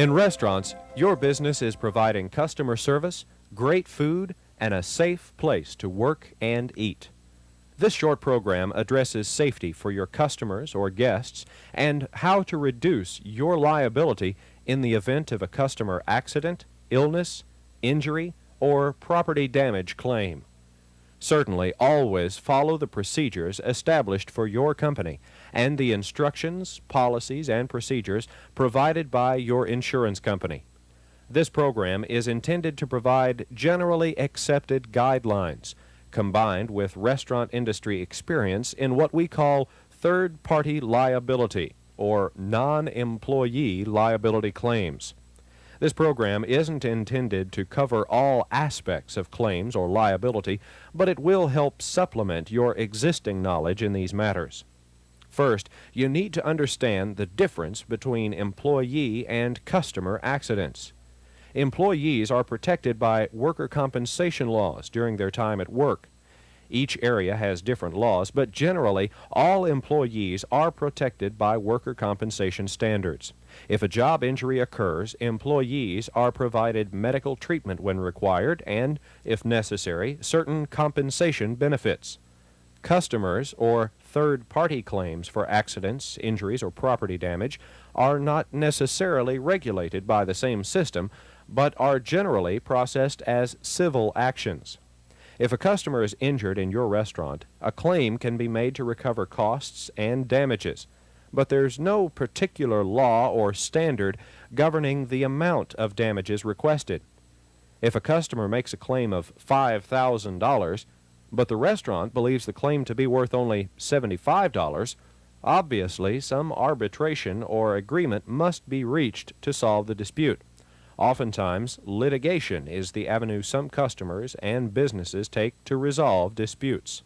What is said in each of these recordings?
In restaurants, your business is providing customer service, great food, and a safe place to work and eat. This short program addresses safety for your customers or guests and how to reduce your liability in the event of a customer accident, illness, injury, or property damage claim. Certainly, always follow the procedures established for your company and the instructions, policies, and procedures provided by your insurance company. This program is intended to provide generally accepted guidelines combined with restaurant industry experience in what we call third-party liability or non-employee liability claims. This program isn't intended to cover all aspects of claims or liability, but it will help supplement your existing knowledge in these matters. First, you need to understand the difference between employee and customer accidents. Employees are protected by worker compensation laws during their time at work. Each area has different laws, but generally all employees are protected by worker compensation standards. If a job injury occurs, employees are provided medical treatment when required and, if necessary, certain compensation benefits. Customers or third-party claims for accidents, injuries, or property damage are not necessarily regulated by the same system, but are generally processed as civil actions. If a customer is injured in your restaurant, a claim can be made to recover costs and damages, but there's no particular law or standard governing the amount of damages requested. If a customer makes a claim of $5,000, but the restaurant believes the claim to be worth only $75, obviously some arbitration or agreement must be reached to solve the dispute. Oftentimes, litigation is the avenue some customers and businesses take to resolve disputes.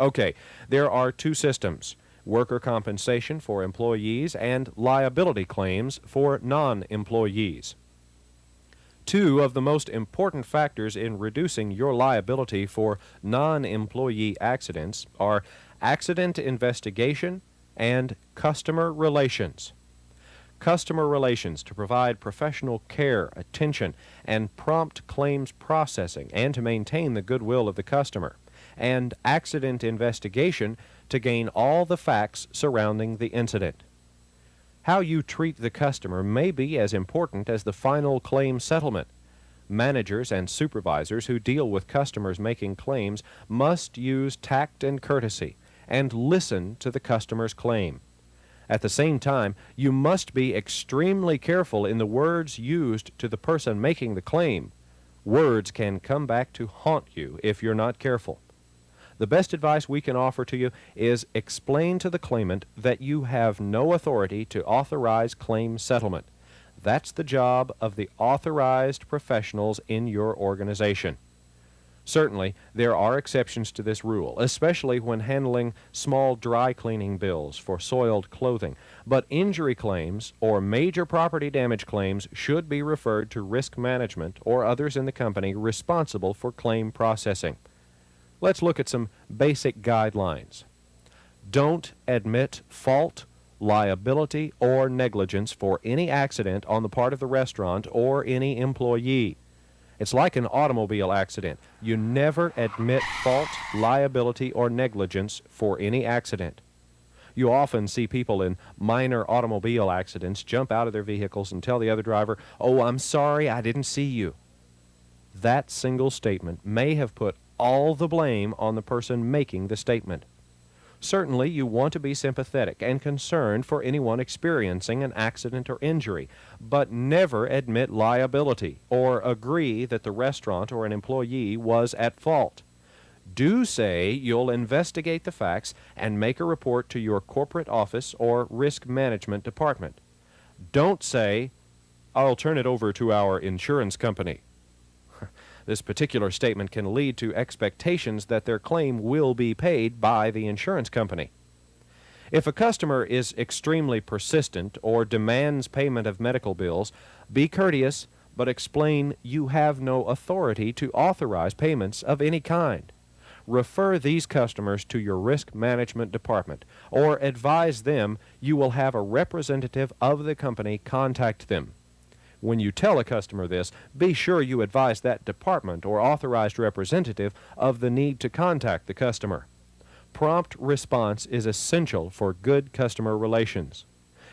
Okay, there are two systems: worker compensation for employees and liability claims for non-employees. Two of the most important factors in reducing your liability for non-employee accidents are accident investigation and customer relations. Customer relations to provide professional care, attention, and prompt claims processing and to maintain the goodwill of the customer, and accident investigation to gain all the facts surrounding the incident. How you treat the customer may be as important as the final claim settlement. Managers and supervisors who deal with customers making claims must use tact and courtesy and listen to the customer's claim. At the same time, you must be extremely careful in the words used to the person making the claim. Words can come back to haunt you if you're not careful. The best advice we can offer to you is explain to the claimant that you have no authority to authorize claim settlement. That's the job of the authorized professionals in your organization. Certainly, there are exceptions to this rule, especially when handling small dry cleaning bills for soiled clothing, but injury claims or major property damage claims should be referred to risk management or others in the company responsible for claim processing. Let's look at some basic guidelines. Don't admit fault, liability, or negligence for any accident on the part of the restaurant or any employee. It's like an automobile accident. You never admit fault, liability, or negligence for any accident. You often see people in minor automobile accidents jump out of their vehicles and tell the other driver, "Oh, I'm sorry, I didn't see you." That single statement may have put all the blame on the person making the statement. Certainly, you want to be sympathetic and concerned for anyone experiencing an accident or injury, but never admit liability or agree that the restaurant or an employee was at fault. Do say you'll investigate the facts and make a report to your corporate office or risk management department. Don't say, "I'll turn it over to our insurance company." This particular statement can lead to expectations that their claim will be paid by the insurance company. If a customer is extremely persistent or demands payment of medical bills, be courteous, but explain you have no authority to authorize payments of any kind. Refer these customers to your risk management department, or advise them you will have a representative of the company contact them. When you tell a customer this, be sure you advise that department or authorized representative of the need to contact the customer. Prompt response is essential for good customer relations.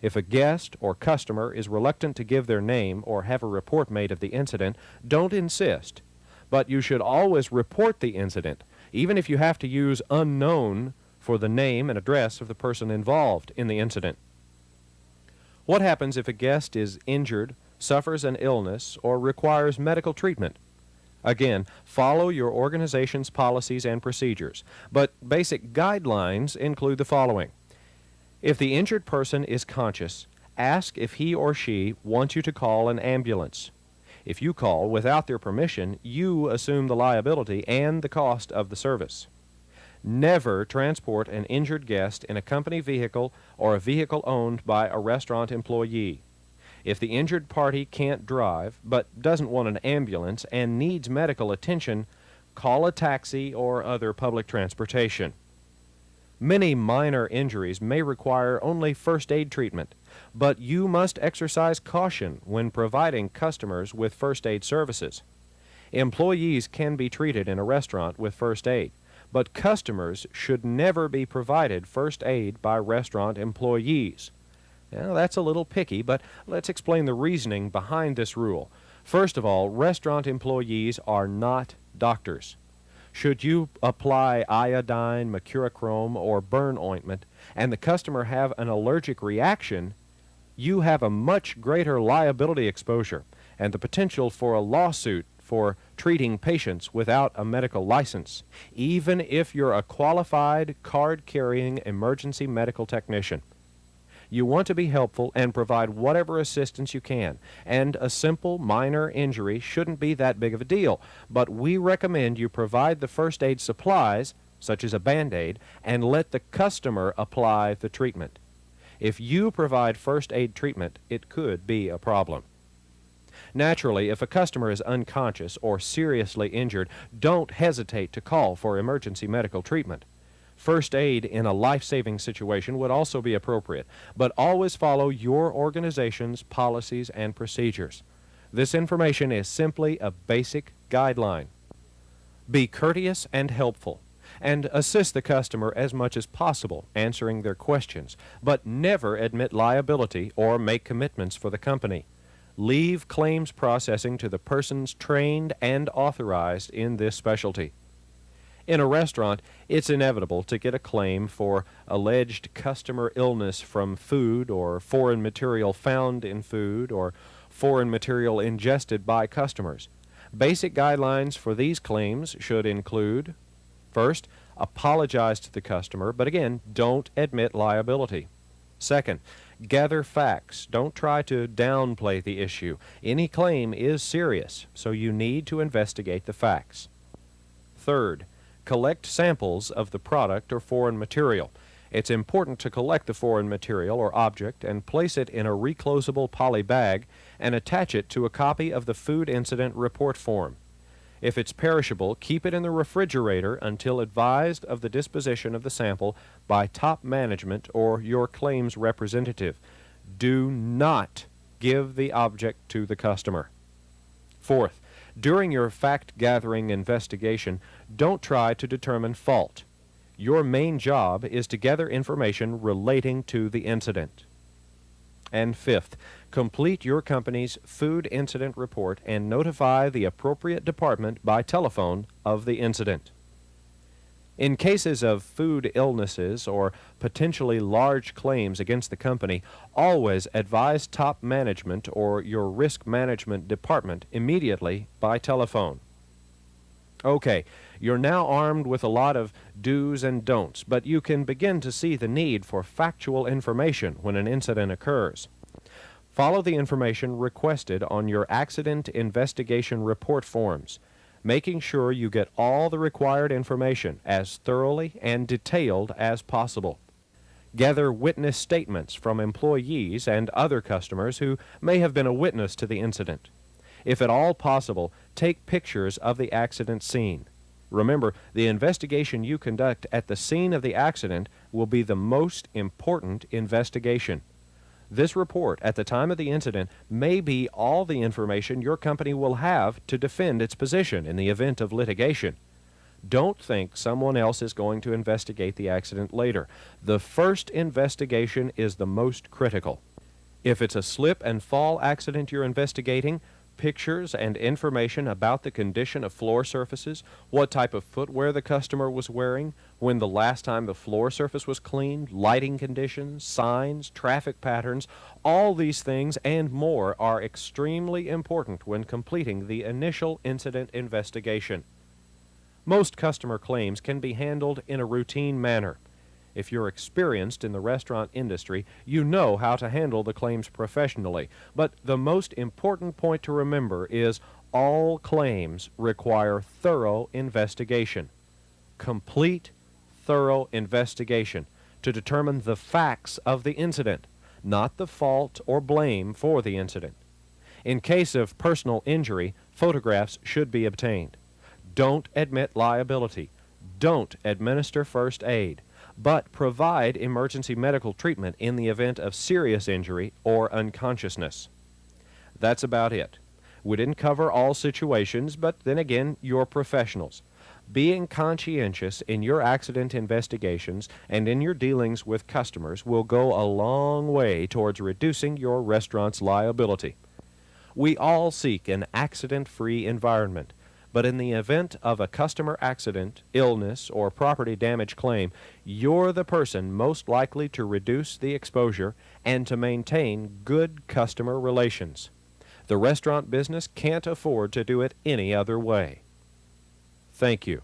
If a guest or customer is reluctant to give their name or have a report made of the incident, don't insist. But you should always report the incident, even if you have to use unknown for the name and address of the person involved in the incident. What happens if a guest is injured, suffers an illness, or requires medical treatment? Again, follow your organization's policies and procedures, but basic guidelines include the following. If the injured person is conscious, ask if he or she wants you to call an ambulance. If you call without their permission, you assume the liability and the cost of the service. Never transport an injured guest in a company vehicle or a vehicle owned by a restaurant employee. If the injured party can't drive but doesn't want an ambulance and needs medical attention, call a taxi or other public transportation. Many minor injuries may require only first aid treatment, but you must exercise caution when providing customers with first aid services. Employees can be treated in a restaurant with first aid, but customers should never be provided first aid by restaurant employees. Now, that's a little picky, but let's explain the reasoning behind this rule. First of all, restaurant employees are not doctors. Should you apply iodine, mercurochrome, or burn ointment, and the customer have an allergic reaction, you have a much greater liability exposure and the potential for a lawsuit for treating patients without a medical license, even if you're a qualified, card-carrying emergency medical technician. You want to be helpful and provide whatever assistance you can, and a simple minor injury shouldn't be that big of a deal, but we recommend you provide the first aid supplies, such as a Band-Aid, and let the customer apply the treatment. If you provide first aid treatment, it could be a problem. Naturally, if a customer is unconscious or seriously injured, don't hesitate to call for emergency medical treatment. First aid in a life-saving situation would also be appropriate, but always follow your organization's policies and procedures. This information is simply a basic guideline. Be courteous and helpful, and assist the customer as much as possible, answering their questions, but never admit liability or make commitments for the company. Leave claims processing to the persons trained and authorized in this specialty. In a restaurant, it's inevitable to get a claim for alleged customer illness from food or foreign material found in food or foreign material ingested by customers. Basic guidelines for these claims should include, first, apologize to the customer, but again, don't admit liability. Second, gather facts. Don't try to downplay the issue. Any claim is serious, so you need to investigate the facts. Third, collect samples of the product or foreign material. It's important to collect the foreign material or object and place it in a reclosable poly bag and attach it to a copy of the food incident report form. If it's perishable, keep it in the refrigerator until advised of the disposition of the sample by top management or your claims representative. Do not give the object to the customer. Fourth, during your fact-gathering investigation, don't try to determine fault. Your main job is to gather information relating to the incident. And fifth, complete your company's food incident report and notify the appropriate department by telephone of the incident. In cases of food illnesses or potentially large claims against the company, always advise top management or your risk management department immediately by telephone. Okay, you're now armed with a lot of do's and don'ts, but you can begin to see the need for factual information when an incident occurs. Follow the information requested on your accident investigation report forms, making sure you get all the required information as thoroughly and detailed as possible. Gather witness statements from employees and other customers who may have been a witness to the incident. If at all possible, take pictures of the accident scene. Remember, the investigation you conduct at the scene of the accident will be the most important investigation. This report at the time of the incident may be all the information your company will have to defend its position in the event of litigation. Don't think someone else is going to investigate the accident later. The first investigation is the most critical. If it's a slip and fall accident you're investigating, pictures and information about the condition of floor surfaces, what type of footwear the customer was wearing, when the last time the floor surface was cleaned, lighting conditions, signs, traffic patterns, all these things and more are extremely important when completing the initial incident investigation. Most customer claims can be handled in a routine manner. If you're experienced in the restaurant industry, you know how to handle the claims professionally. But the most important point to remember is all claims require thorough investigation. Complete, thorough investigation to determine the facts of the incident, not the fault or blame for the incident. In case of personal injury, photographs should be obtained. Don't admit liability. Don't administer first aid, but provide emergency medical treatment in the event of serious injury or unconsciousness. That's about it. We didn't cover all situations, but then again, you're professionals. Being conscientious in your accident investigations and in your dealings with customers will go a long way towards reducing your restaurant's liability. We all seek an accident-free environment. But in the event of a customer accident, illness, or property damage claim, you're the person most likely to reduce the exposure and to maintain good customer relations. The restaurant business can't afford to do it any other way. Thank you.